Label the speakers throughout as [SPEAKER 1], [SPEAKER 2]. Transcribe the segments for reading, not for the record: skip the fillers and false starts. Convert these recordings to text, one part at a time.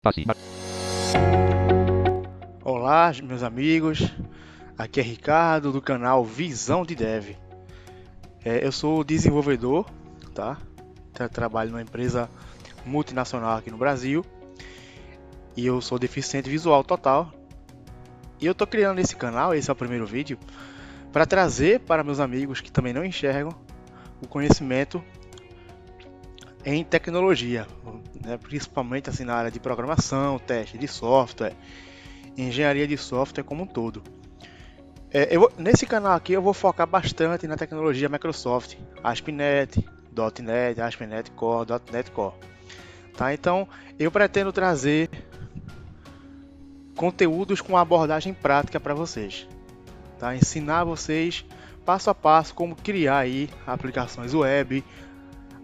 [SPEAKER 1] Passe.
[SPEAKER 2] Olá, meus amigos. Aqui é Ricardo do canal Visão de Dev. Eu sou desenvolvedor, tá? Trabalho numa empresa multinacional aqui no Brasil e eu sou deficiente visual total. E eu tô criando esse canal, esse é o primeiro vídeo, para trazer para meus amigos que também não enxergam o conhecimento em tecnologia, né? Principalmente assim na área de programação, teste de software, engenharia de software como um todo. Nesse canal aqui eu vou focar bastante na tecnologia Microsoft, ASP.NET, .NET, ASP.NET Core, .NET Core. Tá? Então eu pretendo trazer conteúdos com abordagem prática para vocês, tá? Ensinar vocês passo a passo como criar aí aplicações web,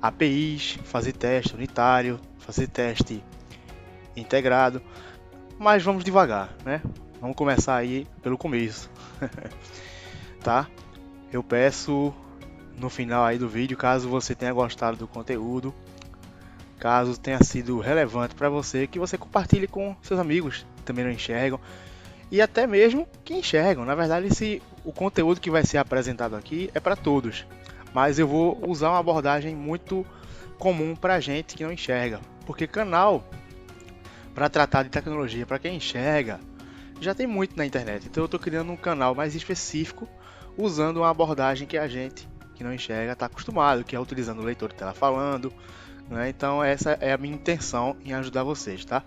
[SPEAKER 2] APIs, fazer teste unitário, fazer teste integrado, mas vamos devagar, né? Vamos começar aí pelo começo, tá? Eu peço no final aí do vídeo, caso você tenha gostado do conteúdo, caso tenha sido relevante para você, que você compartilhe com seus amigos que também não enxergam e até mesmo que enxergam. Na verdade, o conteúdo que vai ser apresentado aqui é para todos, mas eu vou usar uma abordagem muito comum para gente que não enxerga, porque canal para tratar de tecnologia para quem enxerga já tem muito na internet. Então eu estou criando um canal mais específico usando uma abordagem que a gente que não enxerga está acostumado, que é utilizando o leitor de tela falando, né? Então essa é a minha intenção em ajudar vocês, tá?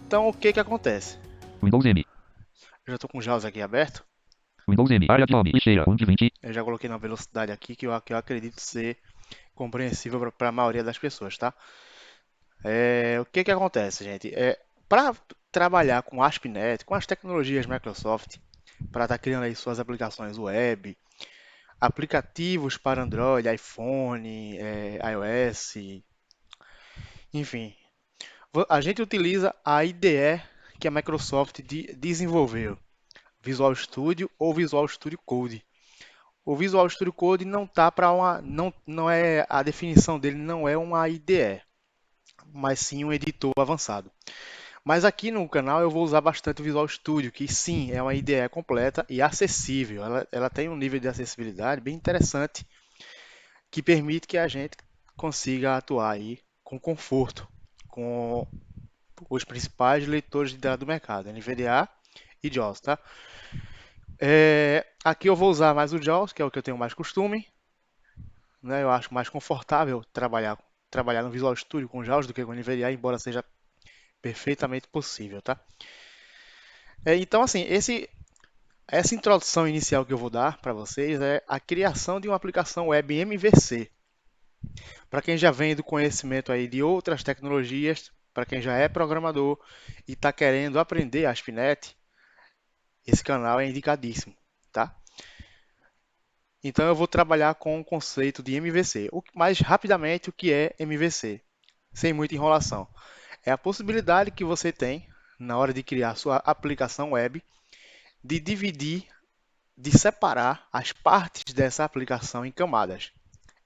[SPEAKER 2] Então o que que acontece?
[SPEAKER 1] Windows M.
[SPEAKER 2] Eu já estou com o JAWS aqui aberto,
[SPEAKER 1] Windows M. Área de home. Lixeira. 1 de 20.
[SPEAKER 2] eu já coloquei na velocidade aqui que eu acredito ser compreensível para a maioria das pessoas, tá? O que que acontece, gente? Para trabalhar com ASP.NET, com as tecnologias Microsoft, para estar criando aí suas aplicações web, aplicativos para Android, iPhone, iOS, enfim, a gente utiliza a IDE que a Microsoft desenvolveu, Visual Studio ou Visual Studio Code. O Visual Studio Code não tá para uma, não é a definição dele não é uma IDE, mas sim um editor avançado. Mas aqui no canal eu vou usar bastante o Visual Studio, que sim é uma IDE completa e acessível. Ela tem um nível de acessibilidade bem interessante que permite que a gente consiga atuar aí com conforto com os principais leitores de dados do mercado, NVDA e JAWS, tá? Aqui eu vou usar mais o JAWS, que é o que eu tenho mais costume, né? Eu acho mais confortável trabalhar no Visual Studio com JAWS do que com NVDA, embora seja perfeitamente possível, tá? Então, assim, essa introdução inicial que eu vou dar para vocês é a criação de uma aplicação web MVC. Para quem já vem do conhecimento aí de outras tecnologias, para quem já é programador e está querendo aprender ASP.NET, esse canal é indicadíssimo, tá? Então eu vou trabalhar com o conceito de MVC. Mais rapidamente, o que é MVC? Sem muita enrolação. É a possibilidade que você tem, na hora de criar sua aplicação web, de dividir, de separar as partes dessa aplicação em camadas.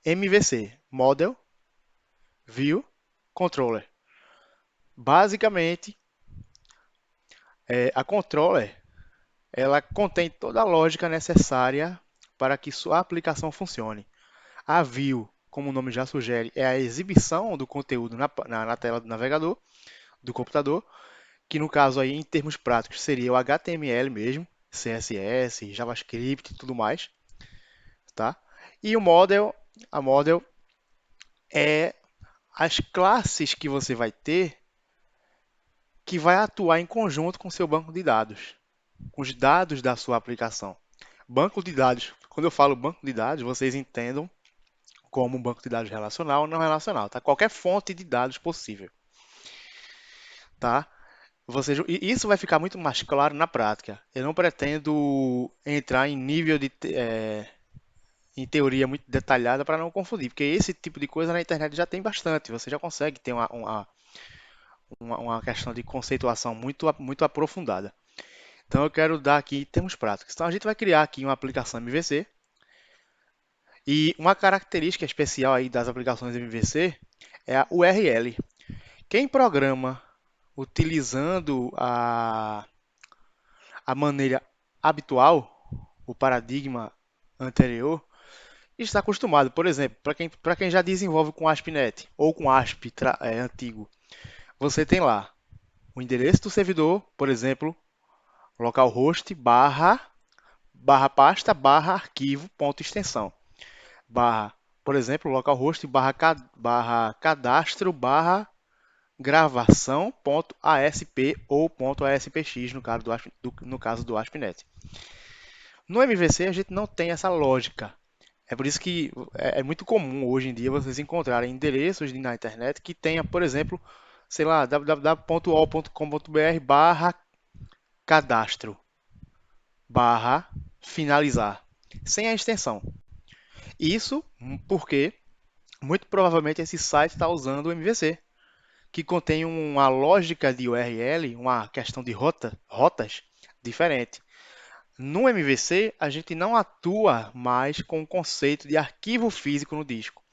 [SPEAKER 2] MVC, Model, View, Controller. Basicamente, a controller ela contém toda a lógica necessária para que sua aplicação funcione. A view, como o nome já sugere, é a exibição do conteúdo na tela do navegador, do computador, que no caso aí, em termos práticos, seria o HTML mesmo, CSS, JavaScript e tudo mais, tá? E a model é as classes que você vai ter que vai atuar em conjunto com o seu banco de dados, com os dados da sua aplicação. Banco de dados, quando eu falo banco de dados, vocês entendam como um banco de dados relacional ou não relacional, tá? Qualquer fonte de dados possível, tá? E isso vai ficar muito mais claro na prática. Eu não pretendo entrar em nível em teoria muito detalhada para não confundir, porque esse tipo de coisa na internet já tem bastante. Você já consegue ter uma questão de conceituação muito aprofundada. Então eu quero dar aqui termos práticos. Então a gente vai criar aqui uma aplicação MVC e uma característica especial aí das aplicações MVC é a URL. Quem programa utilizando a maneira habitual, o paradigma anterior, está acostumado. Por exemplo, para quem já desenvolve com ASP.NET ou com ASP antigo, você tem lá o endereço do servidor, por exemplo, localhost barra pasta barra arquivo ponto extensão barra, por exemplo, localhost barra cadastro barra gravação ponto ASP ou ponto ASPX no caso do ASP.NET. No MVC a gente não tem essa lógica. É por isso que é muito comum hoje em dia vocês encontrarem endereços na internet que tenha, por exemplo, sei lá, www.ol.com.br barra cadastro barra finalizar, sem a extensão. Isso porque, muito provavelmente, esse site está usando o MVC, que contém uma lógica de URL, uma questão de rotas diferente. No MVC, a gente não atua mais com o conceito de arquivo físico no disco.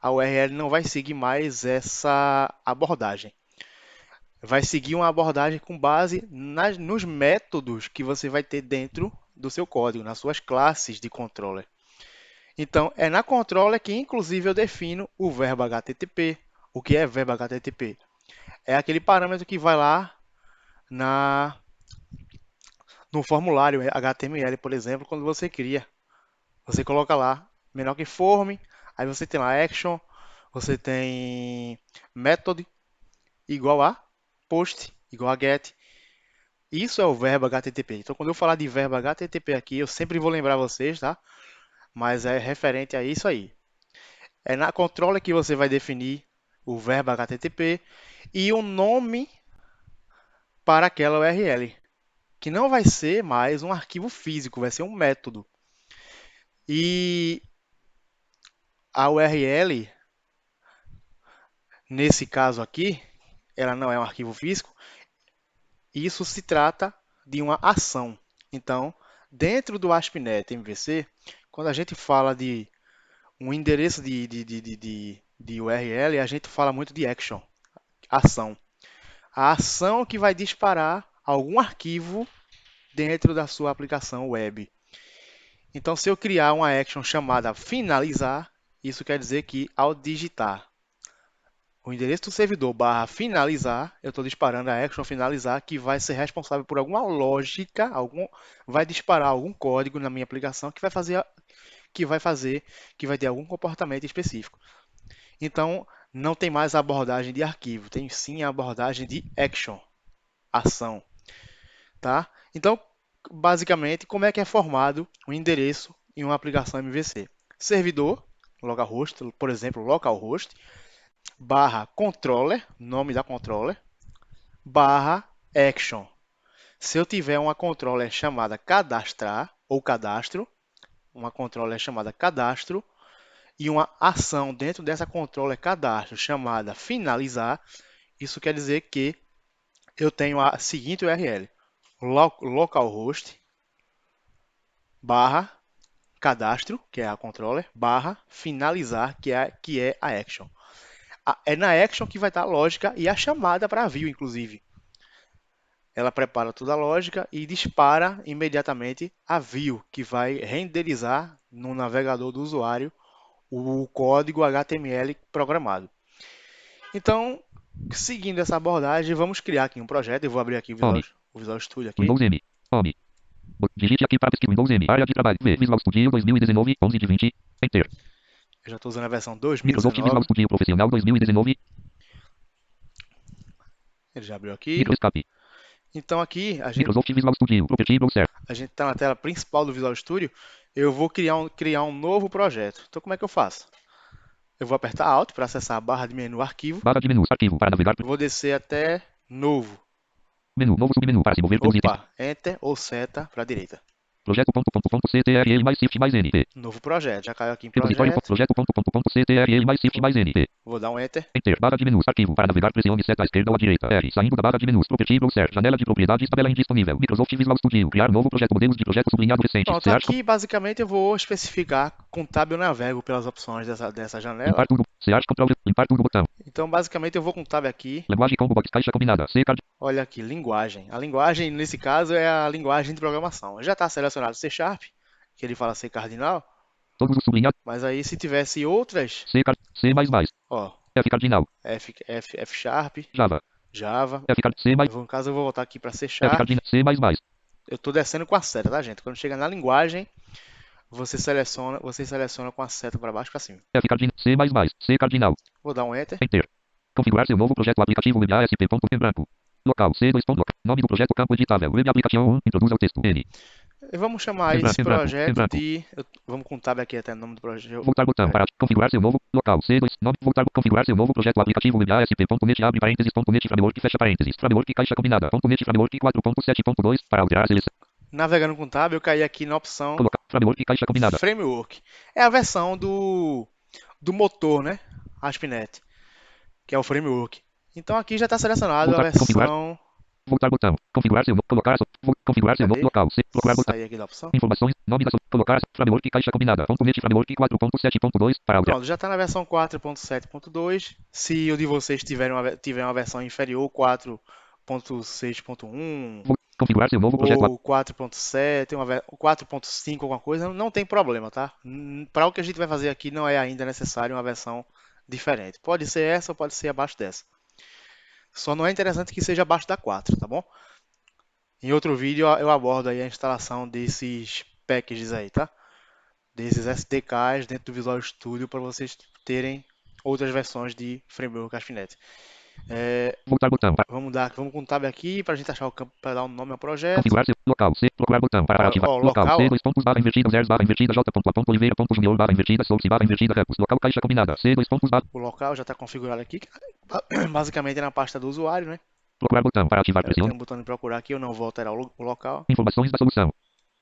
[SPEAKER 2] A URL não vai seguir mais essa abordagem. Vai seguir uma abordagem com base nos métodos que você vai ter dentro do seu código, nas suas classes de controller. Então, é na controller que, inclusive, eu defino o verbo HTTP. O que é verbo HTTP? É aquele parâmetro que vai lá no formulário HTML, por exemplo, quando você cria. Você coloca lá, menor que form, aí você tem lá action, você tem method igual a post, igual a get. Isso é o verbo HTTP. Então, quando eu falar de verbo HTTP aqui, eu sempre vou lembrar vocês, tá? Mas é referente a isso aí. É na controller que você vai definir o verbo HTTP e o nome para aquela URL, que não vai ser mais um arquivo físico, vai ser um método. E a URL, nesse caso aqui, ela não é um arquivo físico, isso se trata de uma ação. Então, dentro do ASP.NET MVC, quando a gente fala de um endereço de URL, a gente fala muito de action, ação. A ação que vai disparar algum arquivo dentro da sua aplicação web. Então, se eu criar uma action chamada finalizar, isso quer dizer que ao digitar o endereço do servidor barra finalizar, eu estou disparando a action finalizar, que vai ser responsável por alguma lógica, vai disparar algum código na minha aplicação que vai ter algum comportamento específico. Então, não tem mais a abordagem de arquivo, tem sim a abordagem de action, ação, tá? Então, basicamente, como é que é formado o endereço em uma aplicação MVC? Servidor, localhost, por exemplo, localhost, barra controller, nome da controller, barra action. Se eu tiver uma controller chamada cadastrar ou cadastro, uma controller chamada cadastro e uma ação dentro dessa controller cadastro chamada finalizar, isso quer dizer que eu tenho a seguinte URL: localhost barra cadastro, que é a controller, barra finalizar, que é a action. É na action que vai estar a lógica e a chamada para a view, inclusive. Ela prepara toda a lógica e dispara imediatamente a view, que vai renderizar no navegador do usuário o código HTML programado. Então, seguindo essa abordagem, vamos criar aqui um projeto. Eu vou abrir aqui o Visual Studio aqui.
[SPEAKER 1] Windows M. Home. Digite aqui para pesquisar Windows M. Área de trabalho. V. Visual Studio 2019. 11 de 20. Enter.
[SPEAKER 2] Eu já estou usando a versão
[SPEAKER 1] Microsoft
[SPEAKER 2] 2019.
[SPEAKER 1] Visual Studio Profissional 2019.
[SPEAKER 2] Ele já abriu aqui.
[SPEAKER 1] Microscape.
[SPEAKER 2] Então aqui
[SPEAKER 1] Microsoft Visual Studio. Property Browser.
[SPEAKER 2] a gente está na tela principal do Visual Studio. Eu vou criar um novo projeto. Então como é que eu faço? Eu vou apertar Alt para acessar a barra de menu Arquivo.
[SPEAKER 1] Barra de menus. Arquivo para navegar.
[SPEAKER 2] Eu vou descer até Novo.
[SPEAKER 1] Menu. Novo submenu para se mover pelos itens.
[SPEAKER 2] Opa, Enter ou seta para a direita.
[SPEAKER 1] Projeto.ctrl mais Shift mais N. P.
[SPEAKER 2] Novo projeto. Já caiu aqui em
[SPEAKER 1] Repositório.
[SPEAKER 2] projeto.
[SPEAKER 1] Projeto.ctrl mais Shift mais N. P.
[SPEAKER 2] Vou dar um Enter.
[SPEAKER 1] Enter. Barra de menus. Arquivo. Para navegar, pressione seta à esquerda ou à direita. R. Saindo da barra de menus. Property Browser. Janela de propriedades. Tabela indisponível. Microsoft Visual Studio. Criar novo projeto. Modelos de projeto sublinhado recente.
[SPEAKER 2] Pronto, aqui basicamente eu vou especificar com Tab eu navego pelas opções dessa janela.
[SPEAKER 1] Limpar tudo. Search Control. Limpar tudo botão.
[SPEAKER 2] Então, basicamente, eu vou com o tab aqui.
[SPEAKER 1] Linguagem combo box caixa combinada. C card.
[SPEAKER 2] Olha aqui, linguagem. A linguagem, nesse caso, é a linguagem de programação. Já está selecionado C Sharp, que ele fala C cardinal.
[SPEAKER 1] Todos os sublinhados.
[SPEAKER 2] Mas aí, se tivesse outras,
[SPEAKER 1] C card. C mais mais.
[SPEAKER 2] ó,
[SPEAKER 1] F cardinal.
[SPEAKER 2] F Sharp,
[SPEAKER 1] Java.
[SPEAKER 2] Java.
[SPEAKER 1] F card. C mais.
[SPEAKER 2] No caso, eu vou voltar aqui para C
[SPEAKER 1] F
[SPEAKER 2] Sharp.
[SPEAKER 1] cardinal. C mais mais.
[SPEAKER 2] Eu estou descendo com a seta, tá, gente? Quando chega na linguagem, você seleciona com a seta para baixo e para cima.
[SPEAKER 1] F cardinal. C mais mais. C cardinal.
[SPEAKER 2] Vou dar um Enter.
[SPEAKER 1] Enter. Configurar seu novo projeto aplicativo web ASP. Em branco. Local C 2. Nome do projeto campo editável. Web Application 1. Introduza o texto. N.
[SPEAKER 2] E vamos chamar esse projeto de... Vamos com o tab aqui até o nome do projeto.
[SPEAKER 1] Voltar botão para configurar seu novo local C2. Nome voltar configurar seu novo projeto aplicativo web ASP.NET abre parênteses .NET Framework fecha parênteses Framework caixa combinada .NET Framework 4.7.2 para alterar a seleção.
[SPEAKER 2] Navegando com o tab, eu caí aqui na opção
[SPEAKER 1] Colocar Framework caixa combinada.
[SPEAKER 2] Framework. É a versão do motor, né? ASP.NET, que é o Framework. Então aqui já está selecionado a versão...
[SPEAKER 1] Voltar botão. Configurar seu configurar seu novo local. Procurar botão.
[SPEAKER 2] Sair aqui da opção.
[SPEAKER 1] Informações. Nome da colocar Framework caixa combinada. .NET Framework 4.7.2 para alterar.
[SPEAKER 2] Pronto, já está na versão 4.7.2. Se o de vocês tiver uma versão inferior, 4.6.1
[SPEAKER 1] configurar seu novo projeto
[SPEAKER 2] ou 4.7, 4.5, alguma coisa, não tem problema, tá? Para o que a gente vai fazer aqui, não é ainda necessário uma versão diferente. Pode ser essa ou pode ser abaixo dessa. Só não é interessante que seja abaixo da 4, tá bom? Em outro vídeo eu abordo aí a instalação desses packages aí, tá? Desses SDKs dentro do Visual Studio para vocês terem outras versões de framework ASP.NET.
[SPEAKER 1] Voltar botão.
[SPEAKER 2] Vamos com um tab aqui para a gente achar o campo para dar um nome ao projeto.
[SPEAKER 1] Configurar seu local C. Procurar botão para ativar. Local C 2 pontos barra invertida 0 barra invertida J ponto A ponto Oliveira ponto Junior barra invertida Source barra invertida Campus. Local caixa combinada C 2 pontos barra.
[SPEAKER 2] O local já está configurado aqui. Basicamente é na pasta do usuário, né?
[SPEAKER 1] Procurar botão para ativar pressione.
[SPEAKER 2] Tem um botão de procurar aqui, eu não vou alterar o local.
[SPEAKER 1] Informações da solução.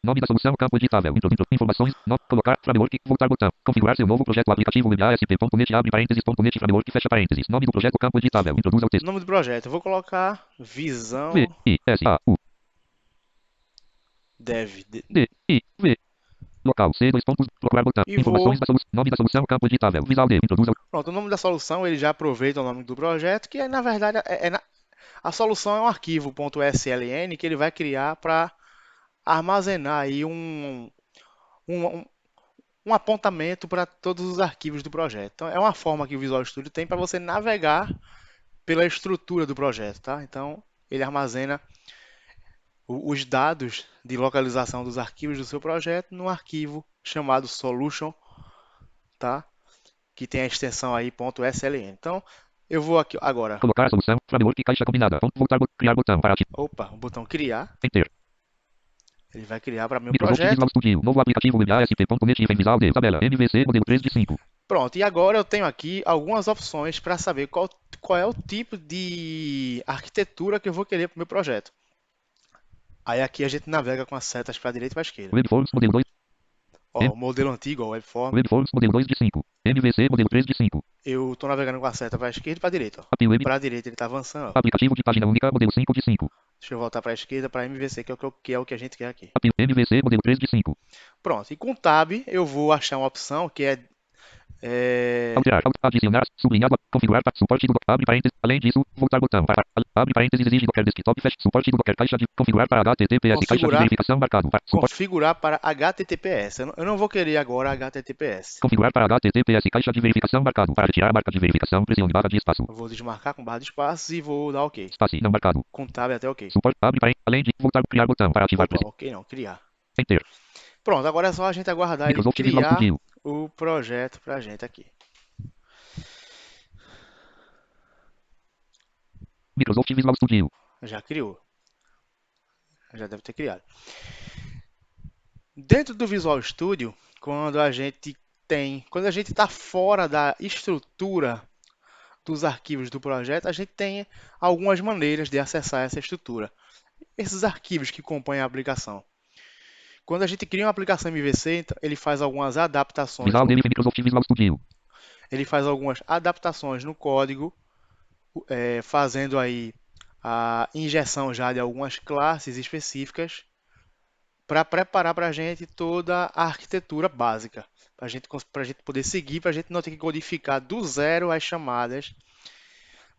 [SPEAKER 1] Nome da solução, campo editável. Informações, colocar, framework, voltar botão. Configurar seu novo projeto aplicativo web ASP.NET abre parênteses .NET Framework fecha parênteses. Nome do projeto, campo editável. Introduza o texto.
[SPEAKER 2] Nome do projeto, eu vou colocar Visão
[SPEAKER 1] V-I-S-A-U
[SPEAKER 2] Dev.
[SPEAKER 1] D-I-V. Local C 2 pontos. Procurar botão. Informações da solução. Nome da solução, campo editável. Visual D. Introduza.
[SPEAKER 2] Pronto, o nome da solução ele já aproveita o nome do projeto, que é, na verdade a solução é um arquivo .sln que ele vai criar para armazenar aí um apontamento para todos os arquivos do projeto. Então, é uma forma que o Visual Studio tem para você navegar pela estrutura do projeto, tá? Então, ele armazena os dados de localização dos arquivos do seu projeto num arquivo chamado solution, tá? Que tem a extensão aí .sln. Então, eu vou aqui agora.
[SPEAKER 1] Colocar a solução, framework caixa combinada. Voltar, criar botão para ativar.
[SPEAKER 2] Opa, o botão criar.
[SPEAKER 1] Enter.
[SPEAKER 2] Ele vai criar para mim o
[SPEAKER 1] Microsoft
[SPEAKER 2] projeto.
[SPEAKER 1] Visual Studio, novo aplicativo web ASP.NET em Visual D, tabela MVC modelo 3 de 5.
[SPEAKER 2] Pronto, e agora eu tenho aqui algumas opções para saber qual é o tipo de arquitetura que eu vou querer para o meu projeto. Aí aqui a gente navega com as setas para a direita e para a esquerda.
[SPEAKER 1] Webforms modelo 2.
[SPEAKER 2] Ó, o modelo antigo, o Webform.
[SPEAKER 1] Webforms modelo 2 de 5. MVC modelo 3 de 5.
[SPEAKER 2] Eu estou navegando com a seta para a esquerda e para a direita. Para a direita ele está avançando. Ó.
[SPEAKER 1] Aplicativo de página única modelo 5 de 5.
[SPEAKER 2] Deixa eu voltar para a esquerda, para MVC, que é o que a gente quer aqui.
[SPEAKER 1] MVC modelo 3 de 5.
[SPEAKER 2] Pronto, e com o Tab eu vou achar uma opção que é...
[SPEAKER 1] Alterar, adicionar, sublinhar, configurar, suporte do abre parênteses, além disso, voltar botão para abre parênteses exige Docker desktop fecha suporte do Docker caixa de configurar para HTTPS caixa de verificação marcado para
[SPEAKER 2] configurar para HTTPS. Eu não vou querer agora HTTPS.
[SPEAKER 1] Configurar para HTTPS caixa de verificação marcado para retirar marca de verificação pressione barra de espaço.
[SPEAKER 2] Eu vou desmarcar com barra de espaços e vou dar OK.
[SPEAKER 1] Espaço não marcado.
[SPEAKER 2] Com Tab até OK.
[SPEAKER 1] Suporte abre parênteses, além de voltar criar botão para ativar
[SPEAKER 2] pressione. OK não, criar.
[SPEAKER 1] Enter.
[SPEAKER 2] Pronto, agora é só a gente aguardar ele criar o projeto para a gente aqui.
[SPEAKER 1] Microsoft Visual Studio.
[SPEAKER 2] Já criou. Já deve ter criado. Dentro do Visual Studio, quando a gente está fora da estrutura dos arquivos do projeto, a gente tem algumas maneiras de acessar essa estrutura. Esses arquivos que compõem a aplicação. Quando a gente cria uma aplicação MVC, ele faz algumas adaptações.
[SPEAKER 1] Microsoft Visual Studio.
[SPEAKER 2] Ele faz algumas adaptações no código, fazendo aí a injeção já de algumas classes específicas para preparar para a gente toda a arquitetura básica, para a gente poder seguir, para a gente não ter que codificar do zero as chamadas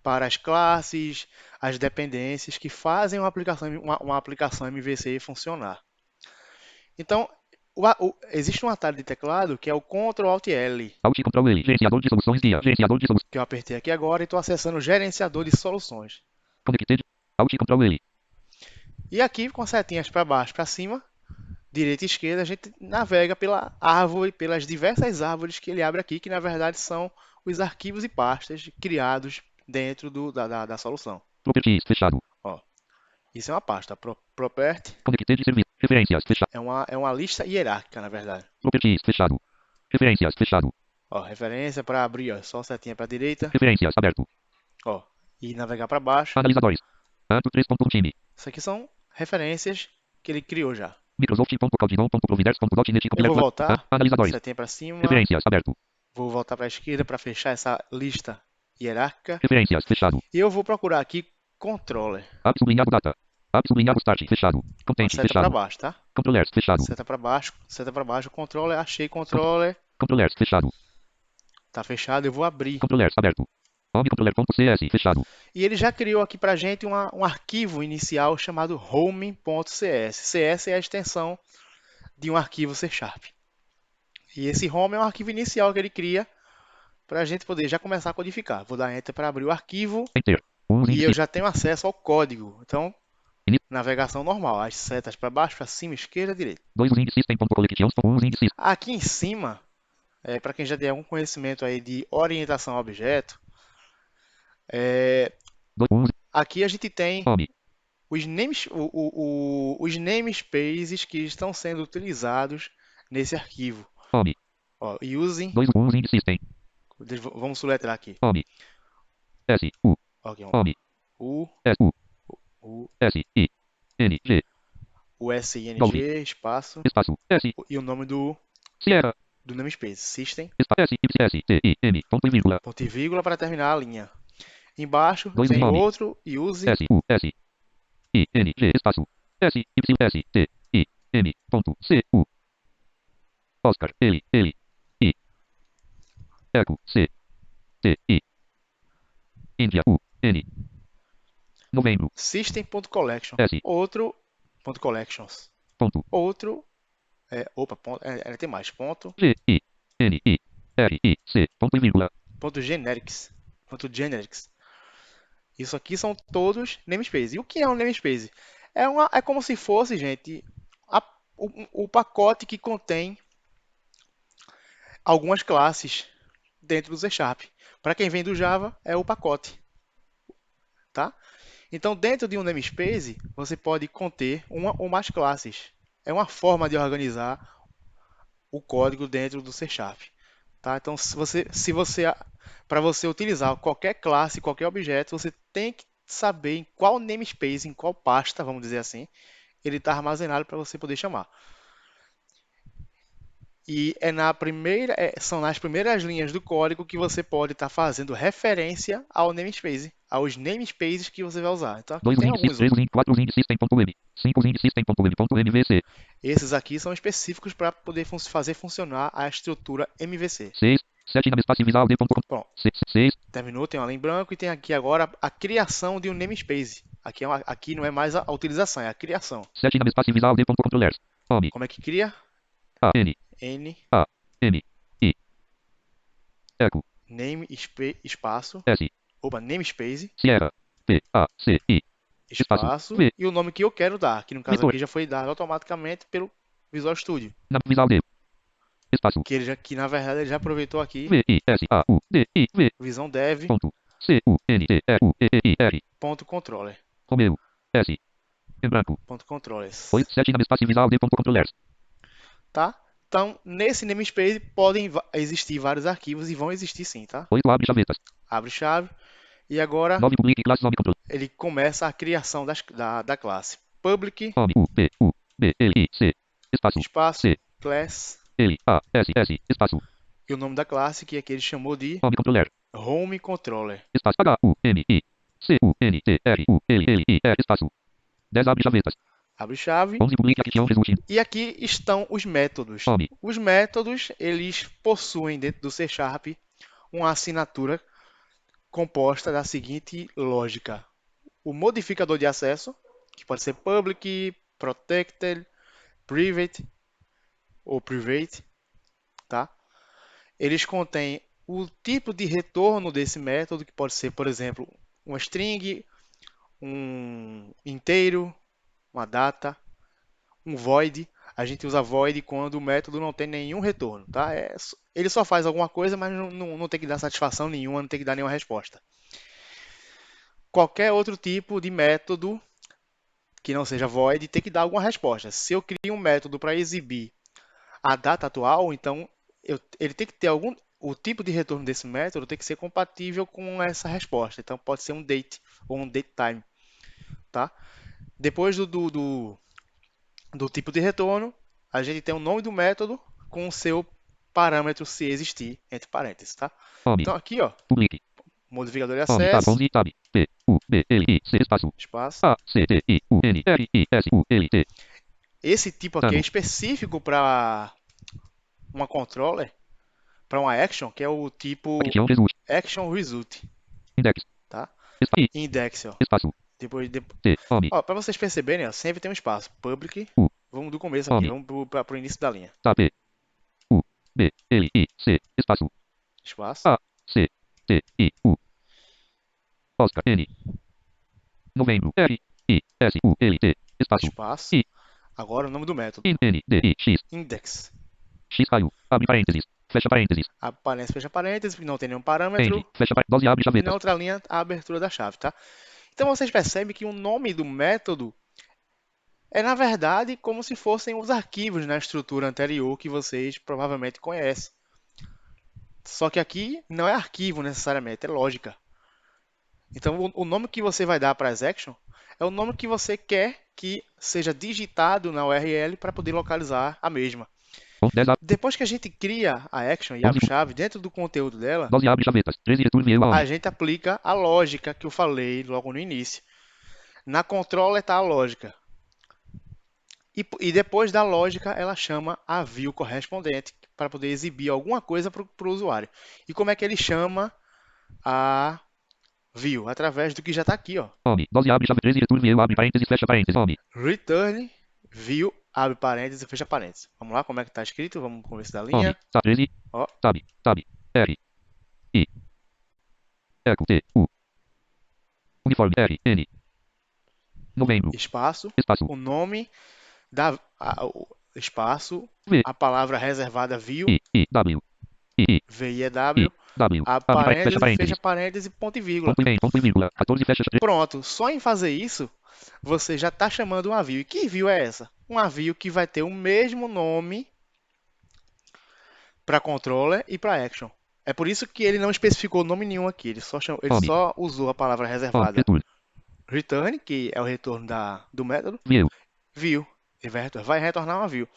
[SPEAKER 2] para as classes, as dependências que fazem uma aplicação MVC funcionar. Então, existe um atalho de teclado que é o Ctrl Alt L,
[SPEAKER 1] Alt Ctrl L. Gerenciador de soluções guia. Gerenciador de soluções.
[SPEAKER 2] que eu apertei aqui agora e estou acessando o gerenciador de soluções.
[SPEAKER 1] Connected. Alt Ctrl L.
[SPEAKER 2] E aqui, com setinhas para baixo, para cima, direita e esquerda, a gente navega pela árvore, pelas diversas árvores que ele abre aqui, que na verdade são os arquivos e pastas criados dentro da solução.
[SPEAKER 1] Properties. Fechado.
[SPEAKER 2] Ó, isso é uma pasta. Property
[SPEAKER 1] Connected serviço. Referências. Fechado.
[SPEAKER 2] é uma lista hierárquica, na verdade.
[SPEAKER 1] Properties. Fechado. Referências. Fechado.
[SPEAKER 2] Ó, referência para abrir, ó, só setinha para a direita.
[SPEAKER 1] Referências. Aberto.
[SPEAKER 2] Ó, e navegar para baixo.
[SPEAKER 1] Analisadores. Anto 3.1 time.
[SPEAKER 2] Isso aqui são referências que ele criou já.
[SPEAKER 1] Microsoft.caldidon.providers.net.
[SPEAKER 2] Eu vou voltar,
[SPEAKER 1] Analisadores.
[SPEAKER 2] setinha para cima.
[SPEAKER 1] Referências. Aberto.
[SPEAKER 2] Vou voltar para a esquerda para fechar essa lista hierárquica.
[SPEAKER 1] Referências. Fechado.
[SPEAKER 2] E eu vou procurar aqui controller.
[SPEAKER 1] App sublinhado data. App sublinhado start. Fechado. Content.
[SPEAKER 2] Seta para
[SPEAKER 1] Fechado.
[SPEAKER 2] baixo, tá?
[SPEAKER 1] Controllers. Fechado.
[SPEAKER 2] Seta para baixo, controller, achei controller.
[SPEAKER 1] Controllers. Fechado.
[SPEAKER 2] Tá fechado, eu vou abrir.
[SPEAKER 1] Controllers. Aberto. Homecontroller.cs. Fechado.
[SPEAKER 2] E ele já criou aqui pra gente um arquivo inicial chamado home.cs. CS é a extensão de um arquivo C#. E esse home é um arquivo inicial que ele cria para a gente poder já começar a codificar. Vou dar Enter para abrir o arquivo.
[SPEAKER 1] Enter.
[SPEAKER 2] E eu já tenho acesso ao código. Então, navegação normal. As setas para baixo, para cima, esquerda, direita. Aqui em cima, para quem já tem algum conhecimento aí de orientação a objeto, aqui a gente tem os namespaces que estão sendo utilizados nesse arquivo. Ó, using. Vamos soletrar aqui.
[SPEAKER 1] S U
[SPEAKER 2] Okay,
[SPEAKER 1] U S U S I N G
[SPEAKER 2] o SING, espaço
[SPEAKER 1] S
[SPEAKER 2] e o nome do
[SPEAKER 1] Sierra
[SPEAKER 2] do namespace, System,
[SPEAKER 1] S S T I M
[SPEAKER 2] ponto e vírgula para terminar a linha. Embaixo
[SPEAKER 1] Dois
[SPEAKER 2] tem
[SPEAKER 1] nome.
[SPEAKER 2] outro use
[SPEAKER 1] S U S I N G espaço S Y S T I M ponto C U Oscar L I Eco C T I Índia U N Novembro
[SPEAKER 2] System.collection.
[SPEAKER 1] S
[SPEAKER 2] Outro ponto collections.
[SPEAKER 1] ponto
[SPEAKER 2] Outro tem mais ponto.
[SPEAKER 1] G I N I R I C ponto e vírgula
[SPEAKER 2] Ponto generics. Ponto generics. Isso aqui são todos namespace. E o que é um namespace? É como se fosse, gente, o pacote que contém algumas classes dentro do C#. Para quem vem do Java, é o pacote. Tá? Então, dentro de um namespace, você pode conter uma ou mais classes. É uma forma de organizar o código dentro do C#. Tá? Então, para você utilizar qualquer classe, qualquer objeto, você tem que saber em qual namespace, em qual pasta, vamos dizer assim, ele está armazenado para você poder chamar. E são nas primeiras linhas do código que você pode estar fazendo referência ao namespace, aos namespaces que você vai usar. Então, aqui tem alguns.
[SPEAKER 1] 3 link 4 link system.m 5 link system.m.mvc.
[SPEAKER 2] Esses aqui são específicos para poder fazer funcionar a estrutura MVC.
[SPEAKER 1] 6 7 namespace visual d.com.
[SPEAKER 2] Bom,
[SPEAKER 1] 6
[SPEAKER 2] terminou, tem uma linha em branco e tem aqui agora a criação de um namespace. Aqui não é mais a utilização, é a criação.
[SPEAKER 1] 7 namespace visual d.controllers. Home.
[SPEAKER 2] Como é que cria?
[SPEAKER 1] A N
[SPEAKER 2] N
[SPEAKER 1] A M I Eco
[SPEAKER 2] name espaço
[SPEAKER 1] S
[SPEAKER 2] namespace
[SPEAKER 1] Sierra P A C I
[SPEAKER 2] espaço
[SPEAKER 1] V.
[SPEAKER 2] e o nome que eu quero dar, que no caso
[SPEAKER 1] Vitor.
[SPEAKER 2] aqui já foi dado automaticamente pelo Visual Studio,
[SPEAKER 1] na visual D espaço
[SPEAKER 2] que na verdade ele já aproveitou aqui
[SPEAKER 1] V I S A U D I V
[SPEAKER 2] Visão Dev
[SPEAKER 1] ponto C U N T R U E I R
[SPEAKER 2] ponto controller
[SPEAKER 1] Romeu S em branco
[SPEAKER 2] ponto controllers.
[SPEAKER 1] 7 namespace visual d.controllers.
[SPEAKER 2] Tá? Então, nesse namespace podem existir vários arquivos e vão existir sim, tá?
[SPEAKER 1] 8 abre chavetas.
[SPEAKER 2] Abre chave e agora
[SPEAKER 1] 9 public class home control.
[SPEAKER 2] ele começa a criação da classe public
[SPEAKER 1] Home U P U B L I C espaço
[SPEAKER 2] espaço
[SPEAKER 1] C
[SPEAKER 2] class
[SPEAKER 1] L A S S espaço
[SPEAKER 2] e o nome da classe que aqui ele chamou de
[SPEAKER 1] home controller
[SPEAKER 2] home controller.
[SPEAKER 1] espaço H U M I C U N T R U L L I E espaço 10 abre chavetas.
[SPEAKER 2] abre chave.
[SPEAKER 1] 11 public action result.
[SPEAKER 2] E aqui estão os métodos.
[SPEAKER 1] Home.
[SPEAKER 2] Os métodos, eles possuem dentro do C Sharp uma assinatura composta da seguinte lógica. O modificador de acesso, que pode ser public, protected, private ou private, tá? Eles contêm o tipo de retorno desse método, que pode ser, por exemplo, uma string, um inteiro, uma data, um void. A gente usa void quando o método não tem nenhum retorno, tá? Ele só faz alguma coisa, mas não tem que dar satisfação nenhuma, não tem que dar nenhuma resposta. Qualquer outro tipo de método que não seja void tem que dar alguma resposta. Se eu crio um método para exibir a data atual, então ele tem que ter o tipo de retorno desse método tem que ser compatível com essa resposta. Então pode ser um date ou um datetime, tá? Depois do tipo de retorno, a gente tem o nome do método com o seu parâmetro se existir entre parênteses, tá?
[SPEAKER 1] Home.
[SPEAKER 2] Então aqui, ó,
[SPEAKER 1] Public.
[SPEAKER 2] modificador de
[SPEAKER 1] Home. Tab
[SPEAKER 2] acesso,
[SPEAKER 1] 11. Tab. P. U. B. L. I. C. Espaço.
[SPEAKER 2] espaço.
[SPEAKER 1] A. C. T. I. U. N. R. I. S. U. L. T.
[SPEAKER 2] Esse tipo aqui é
[SPEAKER 1] Tamo.
[SPEAKER 2] específico para uma controller, para uma action, que é o tipo
[SPEAKER 1] Action result.
[SPEAKER 2] action result,
[SPEAKER 1] Index.
[SPEAKER 2] tá?
[SPEAKER 1] Espaço.
[SPEAKER 2] Index, ó.
[SPEAKER 1] Espaço.
[SPEAKER 2] Depois,
[SPEAKER 1] T. Home.
[SPEAKER 2] ó, para vocês perceberem, ó, sempre tem um espaço. Public.
[SPEAKER 1] U.
[SPEAKER 2] Vamos do começo aqui,
[SPEAKER 1] Home.
[SPEAKER 2] vamos para o início da linha.
[SPEAKER 1] Tab. P. U. B. L. I. C. Espaço.
[SPEAKER 2] Espaço.
[SPEAKER 1] A. C. T. I. U. Oscar. N. Novembro. R. I. S. U. L. T. Espaço.
[SPEAKER 2] Espaço.
[SPEAKER 1] I.
[SPEAKER 2] Agora o nome do método.
[SPEAKER 1] N. D. I. X.
[SPEAKER 2] Index.
[SPEAKER 1] X caiu. Abre parênteses. Fecha parênteses.
[SPEAKER 2] Aparece, fecha parênteses, não tem nenhum parâmetro.
[SPEAKER 1] End. Fecha parênteses. Dose abre
[SPEAKER 2] E na
[SPEAKER 1] chavetas.
[SPEAKER 2] outra linha, a abertura da chave, tá? Então vocês percebem que o nome do método é, na verdade, como se fossem os arquivos na estrutura anterior que vocês provavelmente conhecem. Só que aqui não é arquivo necessariamente, é lógica. Então o nome que você vai dar para as actions é o nome que você quer que seja digitado na URL para poder localizar a mesma.
[SPEAKER 1] 10 abre.
[SPEAKER 2] Depois que a gente cria a action e abre chave dentro do conteúdo dela,
[SPEAKER 1] Dose abre chavetas. 13 return eu
[SPEAKER 2] a
[SPEAKER 1] aonde.
[SPEAKER 2] gente aplica a lógica que eu falei logo no início. Na controller está a lógica. E depois da lógica, ela chama a view correspondente para poder exibir alguma coisa para o usuário. E como é que ele chama a view? Através do que já está aqui, ó.
[SPEAKER 1] Home. Dose abre chave. 13 return eu abre parênteses. Fecha parênteses. Home.
[SPEAKER 2] Return view, abre parênteses e fecha parênteses. Vamos lá, como é que está escrito? Vamos começar da
[SPEAKER 1] Home.
[SPEAKER 2] linha.
[SPEAKER 1] Tab 13.
[SPEAKER 2] Ó.
[SPEAKER 1] Tab. Tab. R. I. Eco. T. U. Uniforme. R. N. Novembro.
[SPEAKER 2] Espaço,
[SPEAKER 1] Espaço.
[SPEAKER 2] o nome o espaço,
[SPEAKER 1] V.
[SPEAKER 2] a palavra reservada view,
[SPEAKER 1] I. I. W. I. I.
[SPEAKER 2] VIEW,
[SPEAKER 1] W.
[SPEAKER 2] abre
[SPEAKER 1] Fecha
[SPEAKER 2] parênteses,
[SPEAKER 1] parênteses.
[SPEAKER 2] fecha parênteses, ponto e vírgula.
[SPEAKER 1] Ponto e meio. Ponto e vírgula. 14 fecha.
[SPEAKER 2] Pronto, só em fazer isso, você já está chamando uma view. E que view é essa? Uma view que vai ter o mesmo nome para controller e para action. É por isso que ele não especificou nome nenhum aqui, ele só usou a palavra
[SPEAKER 1] Home.
[SPEAKER 2] reservada
[SPEAKER 1] Return.
[SPEAKER 2] return, que é o retorno do método,
[SPEAKER 1] View.
[SPEAKER 2] view. Ele vai retornar uma view.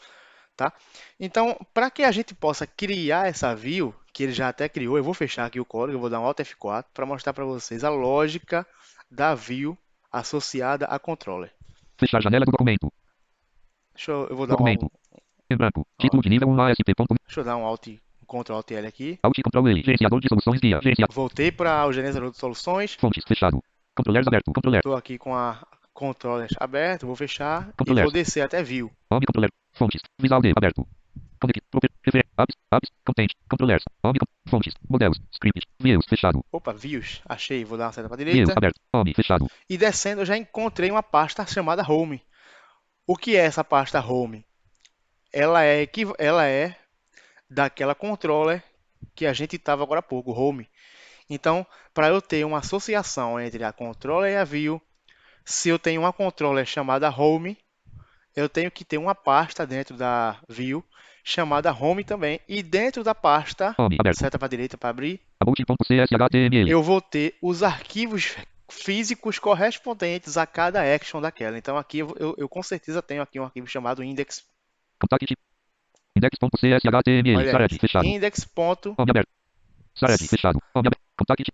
[SPEAKER 2] Tá? Então, para que a gente possa criar essa view, que ele já até criou, eu vou fechar aqui o código, eu vou dar um Alt F4 para mostrar para vocês a lógica da view associada a controller.
[SPEAKER 1] Fechar janela do documento.
[SPEAKER 2] Eu vou dar
[SPEAKER 1] Documento. Em branco. Título de nível 1 ASP.
[SPEAKER 2] deixa eu dar um Ctrl Alt L aqui.
[SPEAKER 1] Alt Ctrl L. Gerenciador de soluções guia.
[SPEAKER 2] Voltei para o gerenciador de soluções.
[SPEAKER 1] Fontes. Fechado. Controllers aberto. Controller.
[SPEAKER 2] Estou aqui com a controller aberto, vou fechar
[SPEAKER 1] Controller.
[SPEAKER 2] e vou descer até view.
[SPEAKER 1] Home controller. Fontes. Visual D. Aberto. Connect. Apps. Content. Controllers. Home. Fontes. Modelos. Scripts. Views. Fechado.
[SPEAKER 2] Opa, views. Achei, vou dar uma seta para a
[SPEAKER 1] View.
[SPEAKER 2] direita.
[SPEAKER 1] Aberto. Home. Fechado.
[SPEAKER 2] E descendo eu já encontrei uma pasta chamada Home. O que é essa pasta Home? Ela é daquela controller que a gente estava agora há pouco, Home. Então, para eu ter uma associação entre a controller e a view, se eu tenho uma controller chamada Home, eu tenho que ter uma pasta dentro da view chamada Home também. E dentro da pasta,
[SPEAKER 1] Home. Aberto.
[SPEAKER 2] seta para a direita para abrir,
[SPEAKER 1] About.cshtml.
[SPEAKER 2] eu vou ter os arquivos físicos correspondentes a cada action daquela. Então aqui eu com certeza tenho aqui um arquivo chamado index.
[SPEAKER 1] Contact. Index.cshtml.
[SPEAKER 2] Olha,
[SPEAKER 1] Sarad. Fechado.
[SPEAKER 2] index.
[SPEAKER 1] Home aberto. Sarad. Fechado. Home aberto. Contact.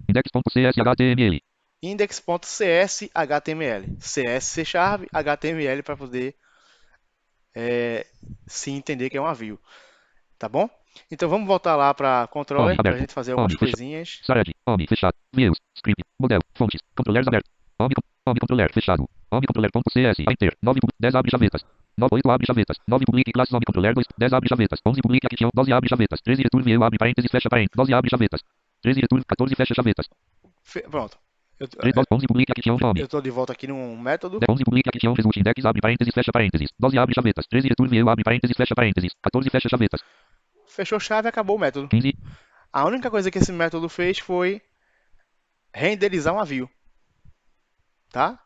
[SPEAKER 1] Index.cshtml.
[SPEAKER 2] index.cs.html. CS C Sharp, HTML para poder se entender que é uma view. Tá bom? Então vamos voltar lá para
[SPEAKER 1] Home
[SPEAKER 2] controller para a
[SPEAKER 1] aberto.
[SPEAKER 2] gente fazer
[SPEAKER 1] Home
[SPEAKER 2] algumas
[SPEAKER 1] fechado.
[SPEAKER 2] coisinhas.
[SPEAKER 1] Thread. Home fechado. Views. Script. Modelo. Fontes. Controllers aberto. Home controller fechado. Home controller.cs. Enter. 9 10 abre chavetas. 9 8 abre chavetas. 9 public classe home controller 2 10 abre chavetas. 11 public action 12 abre chavetas. 13 return view abre parênteses fecha parênteses. 12 abre chavetas. 13 return 14 fecha chavetas.
[SPEAKER 2] Pronto.
[SPEAKER 1] 3 11 public action home.
[SPEAKER 2] Eu estou de volta aqui no método.
[SPEAKER 1] 11 public action result index abre parênteses fecha parênteses. 12 abre chavetas. 13 return view abre parênteses fecha parênteses. 14 fecha chavetas.
[SPEAKER 2] Fechou chave, acabou o método.
[SPEAKER 1] 15
[SPEAKER 2] A única coisa que esse método fez foi renderizar uma view, tá?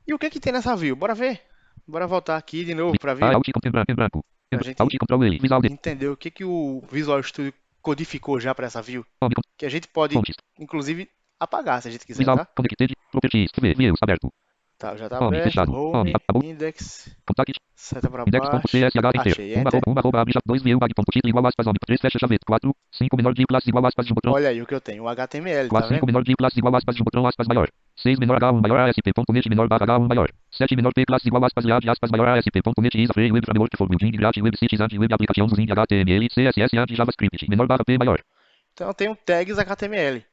[SPEAKER 2] E o que que tem nessa view? Bora ver. Bora voltar aqui de novo para a view,
[SPEAKER 1] Alt em branco.
[SPEAKER 2] para a gente
[SPEAKER 1] Alt Ctrl L. Visual D.
[SPEAKER 2] entender o que que o Visual Studio codificou já para essa view,
[SPEAKER 1] Home
[SPEAKER 2] que a gente pode,
[SPEAKER 1] fontes.
[SPEAKER 2] inclusive, apagar se a gente quiser,
[SPEAKER 1] Visual
[SPEAKER 2] tá?
[SPEAKER 1] Connected Properties. Views aberto.
[SPEAKER 2] Tá, já tá
[SPEAKER 1] Home
[SPEAKER 2] aberto.
[SPEAKER 1] fechado. Home
[SPEAKER 2] Home, index,
[SPEAKER 1] contact.
[SPEAKER 2] seta para baixo.
[SPEAKER 1] Index.csh enter.
[SPEAKER 2] Achei, enter.
[SPEAKER 1] Abre 2 view bag.título igual aspas home 3 fecha chaveta 4 5 menor de classe igual aspas de botão
[SPEAKER 2] Olha aí o que eu tenho, o HTML, tá
[SPEAKER 1] 4 5
[SPEAKER 2] vendo?
[SPEAKER 1] menor de classe igual aspas de botão aspas maior 6 menor H1 maior ASP.NET menor barra H1 maior 7 menor P classe igual aspas de aspas maior ASP.NET is a free web framework for building graphic web sites and web applications using HTML CSS and JavaScript menor barra P maior.
[SPEAKER 2] Então eu tenho tags HTML.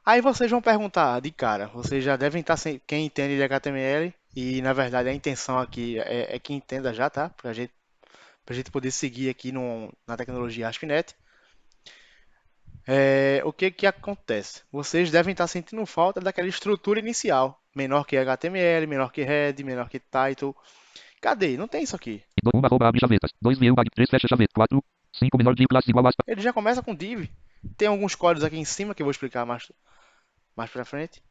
[SPEAKER 2] Aí vocês vão perguntar de cara, vocês já devem estar sem quem entende de HTML e na verdade a intenção aqui é que entenda já, tá? Pra gente poder seguir aqui na tecnologia ASP.NET. O que que acontece? Vocês devem estar sentindo falta daquela estrutura inicial, menor que HTML, menor que head, menor que title. Cadê? Não tem isso aqui.
[SPEAKER 1] 1 arroba abre chavetas 2 view bag 3 fecha chaveta 4 5 menor de classe igual aspas
[SPEAKER 2] Ele já começa com div. Tem alguns códigos aqui em cima que eu vou explicar mais pra frente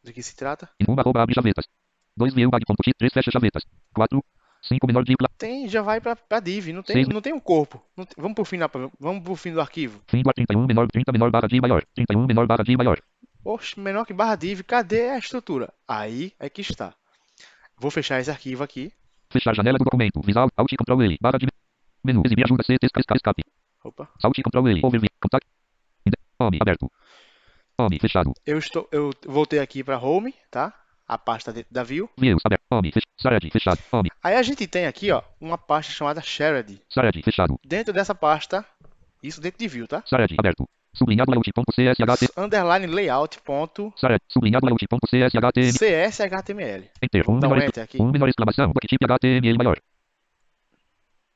[SPEAKER 2] do que se trata.
[SPEAKER 1] 1 arroba abre chavetas 2 view bag.t 3 fecha chavetas 4 5 menor de classe
[SPEAKER 2] Já vai pra div, não tem,
[SPEAKER 1] 6
[SPEAKER 2] não tem um corpo. Vamos pro fim do arquivo.
[SPEAKER 1] fim do 31 menor 30 menor barra de maior 31 menor barra de maior.
[SPEAKER 2] Oxe, menor que barra div, cadê a estrutura? Aí é que está. Vou fechar esse arquivo aqui.
[SPEAKER 1] Fechar janela do documento. Visual, Alt Ctrl L. Barra de menu. Exibir ajuda C, escape.
[SPEAKER 2] Opa.
[SPEAKER 1] Alt Ctrl L. Overview. Contact. Home. Aberto. Home. Fechado.
[SPEAKER 2] Eu voltei aqui para Home, tá? A pasta dentro da View.
[SPEAKER 1] Views. Aberto. Home. Shared. Fechado. Home.
[SPEAKER 2] Aí a gente tem aqui, ó, uma pasta chamada Shared.
[SPEAKER 1] Shared. Fechado.
[SPEAKER 2] Dentro dessa pasta, isso dentro de View, tá?
[SPEAKER 1] Shared. Aberto. Sublinhado layout.csht.
[SPEAKER 2] Underline layout.
[SPEAKER 1] Shared. Sublinhado layout.cshtml.
[SPEAKER 2] CSHTML.
[SPEAKER 1] Enter.
[SPEAKER 2] Vamos dar um enter aqui.
[SPEAKER 1] 1 menor exclamação. Backtip HTML maior.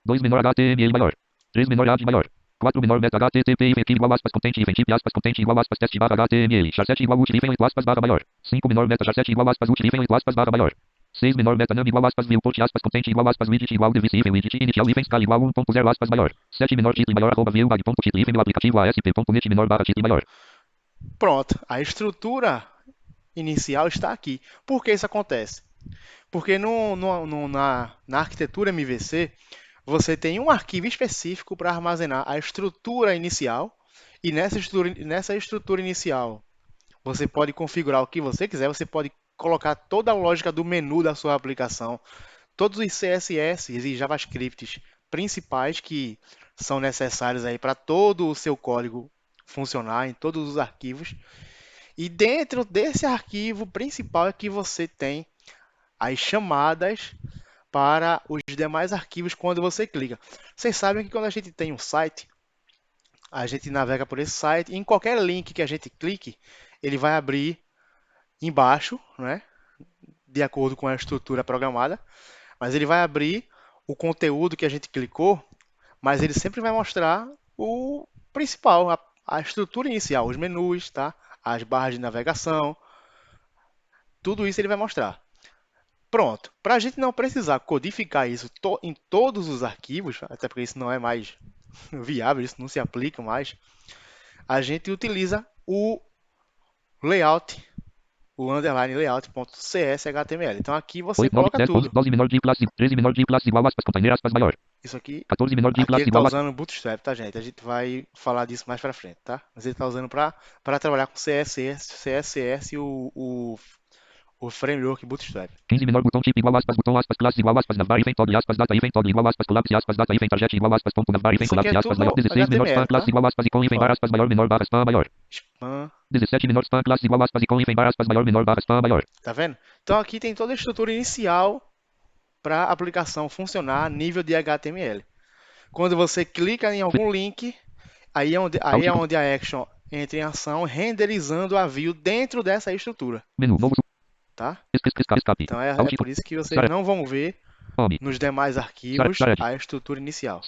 [SPEAKER 1] 2 menor HTML maior. 3 menor ad maior. 4 menor meta HTTP event igual aspas content event aspas content igual aspas teste barra HTML. Char7 igual utilifem aspas barra maior. 5 menor meta char7 igual aspas utilifem aspas barra maior. 6 menor meta num igual aspas viewport aspas content igual aspas widget igual devisível widget inicial event scala igual 1.0 aspas maior. 7 menor título maior arroba view bag.título event aplicativo ASP.NET menor barra título maior.
[SPEAKER 2] Pronto, a estrutura inicial está aqui. Por que isso acontece? Porque na arquitetura MVC, você tem um arquivo específico para armazenar a estrutura inicial, e nessa estrutura inicial você pode configurar o que você quiser, você pode colocar toda a lógica do menu da sua aplicação, todos os CSS e JavaScripts principais que são necessários aí para todo o seu código funcionar em todos os arquivos. E dentro desse arquivo principal é que você tem as chamadas para os demais arquivos quando você clica. Vocês sabem que quando a gente tem um site, a gente navega por esse site e em qualquer link que a gente clique, ele vai abrir embaixo, né? De acordo com a estrutura programada, mas ele vai abrir o conteúdo que a gente clicou, mas ele sempre vai mostrar o principal, a estrutura inicial, os menus, tá? As barras de navegação, tudo isso ele vai mostrar. Pronto, para a gente não precisar codificar isso em todos os arquivos, até porque isso não é mais viável, isso não se aplica mais, a gente utiliza o layout, o underline layout.cshtml. Então aqui você
[SPEAKER 1] 8, 9,
[SPEAKER 2] coloca
[SPEAKER 1] 10,
[SPEAKER 2] tudo.
[SPEAKER 1] 12 menor de classe, 13 menor de classe igual aspas container aspas maior.
[SPEAKER 2] Isso aqui,
[SPEAKER 1] 14 menor de
[SPEAKER 2] aqui
[SPEAKER 1] classe
[SPEAKER 2] ele está
[SPEAKER 1] igual aspas.
[SPEAKER 2] usando Bootstrap, tá, gente? A gente vai falar disso mais para frente, tá? Mas ele está usando para trabalhar com CSS o o framework Bootstrap.
[SPEAKER 1] 15 menor botão tipo igual aspas botão aspas classe igual aspas navbar event toggle aspas data event toggle igual aspas collapse aspas data event target igual aspas ponto navbar event
[SPEAKER 2] Isso aqui é
[SPEAKER 1] collapse aspas maior
[SPEAKER 2] tudo
[SPEAKER 1] 16 menor spam
[SPEAKER 2] HTML,
[SPEAKER 1] classe
[SPEAKER 2] tá?
[SPEAKER 1] igual aspas icon event bar
[SPEAKER 2] Ó,
[SPEAKER 1] aspas maior menor barra spam maior
[SPEAKER 2] spam,
[SPEAKER 1] 17 menor spam classe igual aspas icon event bar aspas maior menor barra spam maior
[SPEAKER 2] tá vendo? Então aqui tem toda a estrutura inicial para a aplicação funcionar a nível de HTML. Quando você clica em algum link, aí
[SPEAKER 1] alt
[SPEAKER 2] é onde a action entra em ação, renderizando a view dentro dessa estrutura,
[SPEAKER 1] menu novo
[SPEAKER 2] tá?
[SPEAKER 1] escape
[SPEAKER 2] Então é
[SPEAKER 1] alt
[SPEAKER 2] por isso que vocês
[SPEAKER 1] start
[SPEAKER 2] não vão ver
[SPEAKER 1] home
[SPEAKER 2] nos demais
[SPEAKER 1] start
[SPEAKER 2] arquivos
[SPEAKER 1] start
[SPEAKER 2] a estrutura inicial.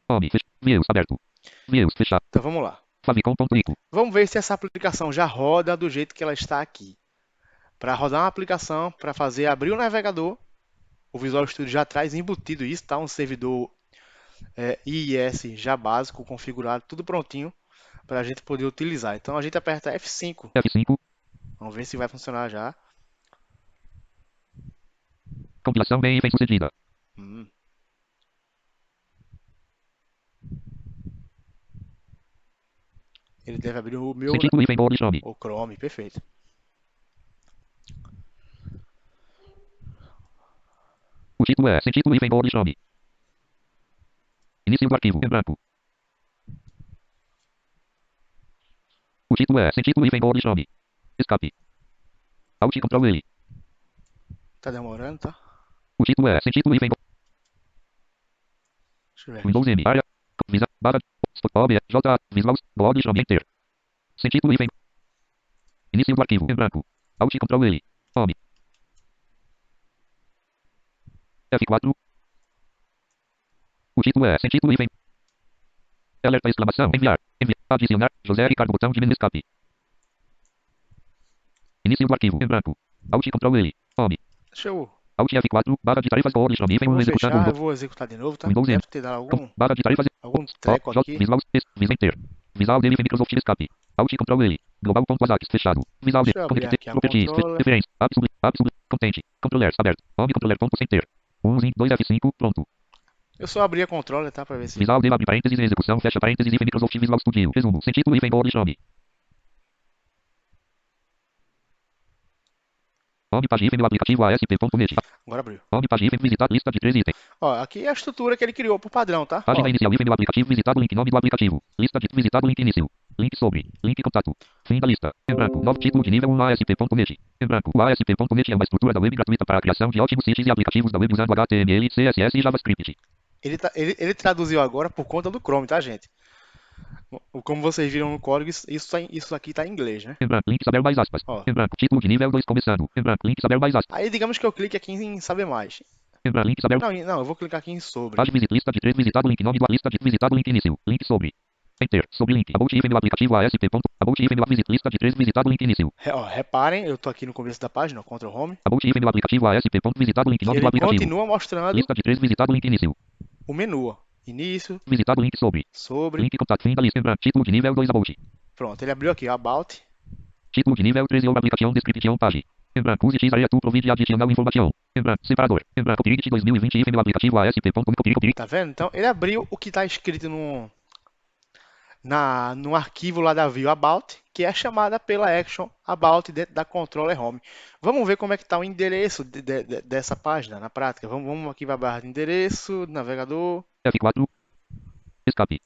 [SPEAKER 1] home views aberto views fechado
[SPEAKER 2] Então vamos lá.
[SPEAKER 1] favicon.ico
[SPEAKER 2] Vamos ver se essa aplicação já roda do jeito que ela está aqui. Para rodar uma aplicação, para fazer abrir o navegador, o Visual Studio já traz embutido isso, tá? Um servidor IIS já básico, configurado, tudo prontinho para a gente poder utilizar. Então a gente aperta F5.
[SPEAKER 1] F5
[SPEAKER 2] Vamos ver se vai funcionar já.
[SPEAKER 1] compilação bem sucedida
[SPEAKER 2] Hum. Ele deve abrir o meu
[SPEAKER 1] sem título e vem bold Chrome
[SPEAKER 2] o Chrome, perfeito.
[SPEAKER 1] o título é sem título e vem bold Chrome início do arquivo em branco o título é sem título e vem bold Chrome escape alt Ctrl L
[SPEAKER 2] Tá demorando, tá?
[SPEAKER 1] o título é sem título e vem
[SPEAKER 2] Deixa eu ver aqui.
[SPEAKER 1] Windows M área visa barra OB J Visual bold Chrome enter sem título e vem início do arquivo em branco alt Ctrl L home F4 o título é sem título e vem alerta exclamação enviar adicionar José Ricardo botão de menu escape início do arquivo em branco alt Ctrl L home
[SPEAKER 2] Deixa eu.
[SPEAKER 1] alt F4 barra de tarefas bold Chrome vem
[SPEAKER 2] Eu vou
[SPEAKER 1] executando
[SPEAKER 2] fechar, eu vou executar de novo, tá?
[SPEAKER 1] Windows M
[SPEAKER 2] Deve ter dado
[SPEAKER 1] barra de tarefas
[SPEAKER 2] algum treco
[SPEAKER 1] J
[SPEAKER 2] aqui.
[SPEAKER 1] Visual Visa enter Visual D Microsoft escape alt Ctrl L global.asax fechado Visual D
[SPEAKER 2] Deixa eu abrir
[SPEAKER 1] conecte
[SPEAKER 2] aqui a
[SPEAKER 1] properties
[SPEAKER 2] controller.
[SPEAKER 1] referência absolute content controllers aberto home controller.center 2 F5 pronto
[SPEAKER 2] Eu só abri a controller, tá? Pra ver se.
[SPEAKER 1] Visual D abre parênteses execução fecha parênteses e Microsoft Visual Studio resumo sem título e vem bold Chrome home pagina no aplicativo ASP.NET
[SPEAKER 2] Agora abriu.
[SPEAKER 1] home pagina visitar lista de 13 itens
[SPEAKER 2] Ó, aqui é a estrutura que ele criou por padrão, tá?
[SPEAKER 1] página
[SPEAKER 2] Ó,
[SPEAKER 1] inicial ícone do aplicativo visitado link nome do aplicativo lista de visitado link início link sobre link contato fim da lista em branco novo título de nível 1 ASP.NET em branco o ASP.NET é uma estrutura da web gratuita para a criação de ótimos sites e aplicativos da web usando HTML, CSS e JavaScript
[SPEAKER 2] ele traduziu agora por conta do Chrome, tá, gente? Como vocês viram no código, isso aqui tá em inglês, né?
[SPEAKER 1] em branco link saber mais aspas
[SPEAKER 2] Ó.
[SPEAKER 1] em branco título de nível 2 começando em branco link saber mais aspas
[SPEAKER 2] Aí digamos que eu clique aqui em saber mais.
[SPEAKER 1] em branco link saber
[SPEAKER 2] Não, eu vou clicar aqui em sobre.
[SPEAKER 1] página visit lista de 3 visitado link nome do lista de visitado link início link sobre enter sobre link about even no aplicativo ASP. About even no visit lista de 3 visitado link início
[SPEAKER 2] Ó, reparem, eu tô aqui no começo da página, ó, Ctrl Home,
[SPEAKER 1] about even no aplicativo ASP. Visitado link
[SPEAKER 2] que
[SPEAKER 1] nome do
[SPEAKER 2] ele
[SPEAKER 1] aplicativo
[SPEAKER 2] continua mostrando
[SPEAKER 1] lista de 3 visitado link início
[SPEAKER 2] o menu, ó. Início,
[SPEAKER 1] visitado link sobre
[SPEAKER 2] sobre.
[SPEAKER 1] link contato fim da lista em branco título de nível 2 about
[SPEAKER 2] Pronto, ele abriu aqui, About.
[SPEAKER 1] título de nível 13 ou application description page em branco use X area to provide additional information em branco separador em branco copyright 2020 even no aplicativo ASP. Copyright
[SPEAKER 2] Tá vendo? Então, ele abriu o que tá escrito no arquivo lá da view About, que é chamada pela action About dentro da controller Home. Vamos ver como é que está o endereço dessa página na prática. Vamos aqui para a barra de endereço, navegador.
[SPEAKER 1] F4 escape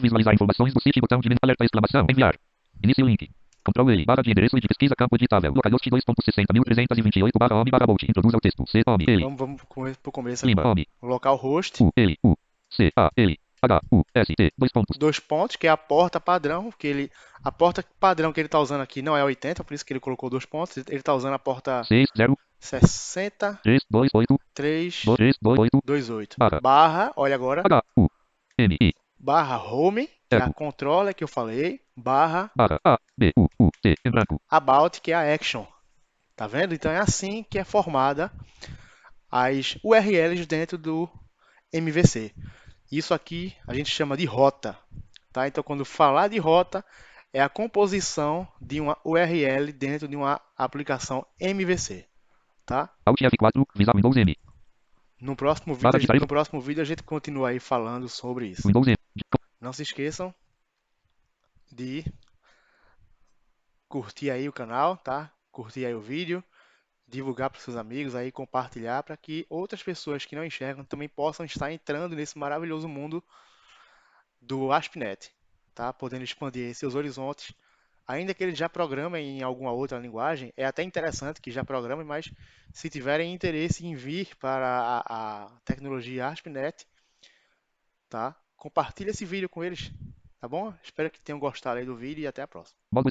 [SPEAKER 1] visualizar informações do site botão de menu alerta exclamação enviar início link Ctrl L barra de endereço e de pesquisa campo editável localhost 2.60.328 barra home barra bolt introduza o texto C home L
[SPEAKER 2] Vamos para o começo
[SPEAKER 1] Lima
[SPEAKER 2] agora.
[SPEAKER 1] home
[SPEAKER 2] Localhost
[SPEAKER 1] U L U C A L H U S T dois pontos
[SPEAKER 2] 2 pontos, que é a porta padrão, a porta padrão que ele está usando aqui não é 80, por isso que ele colocou 2 pontos. Ele está usando a porta
[SPEAKER 1] 6 0
[SPEAKER 2] 60
[SPEAKER 1] 3 2 8
[SPEAKER 2] 3
[SPEAKER 1] 2 2 8
[SPEAKER 2] 28
[SPEAKER 1] barra
[SPEAKER 2] barra, olha agora,
[SPEAKER 1] H U M I
[SPEAKER 2] barra home, que é a
[SPEAKER 1] Eco
[SPEAKER 2] controller que eu falei, barra
[SPEAKER 1] barra A B U U T em branco
[SPEAKER 2] about, que é a action. Tá vendo? Então é assim que é formada as URLs dentro do MVC. Isso aqui a gente chama de rota. Tá? Então, quando falar de rota, é a composição de uma URL dentro de uma aplicação MVC. Tá?
[SPEAKER 1] Alt F4 visa Windows M barra de
[SPEAKER 2] No
[SPEAKER 1] tarefa
[SPEAKER 2] próximo vídeo a gente continua aí falando sobre isso.
[SPEAKER 1] Windows M
[SPEAKER 2] Não se esqueçam de curtir aí o canal, tá? Curtir aí o vídeo, divulgar para os seus amigos aí, compartilhar para que outras pessoas que não enxergam também possam estar entrando nesse maravilhoso mundo do ASP.NET, tá? Podendo expandir seus horizontes. Ainda que eles já programem em alguma outra linguagem, é até interessante que já programem, mas se tiverem interesse em vir para a tecnologia ASP.NET, tá? Compartilhe esse vídeo com eles, tá bom? Espero que tenham gostado aí do vídeo e até a próxima.
[SPEAKER 1] Modo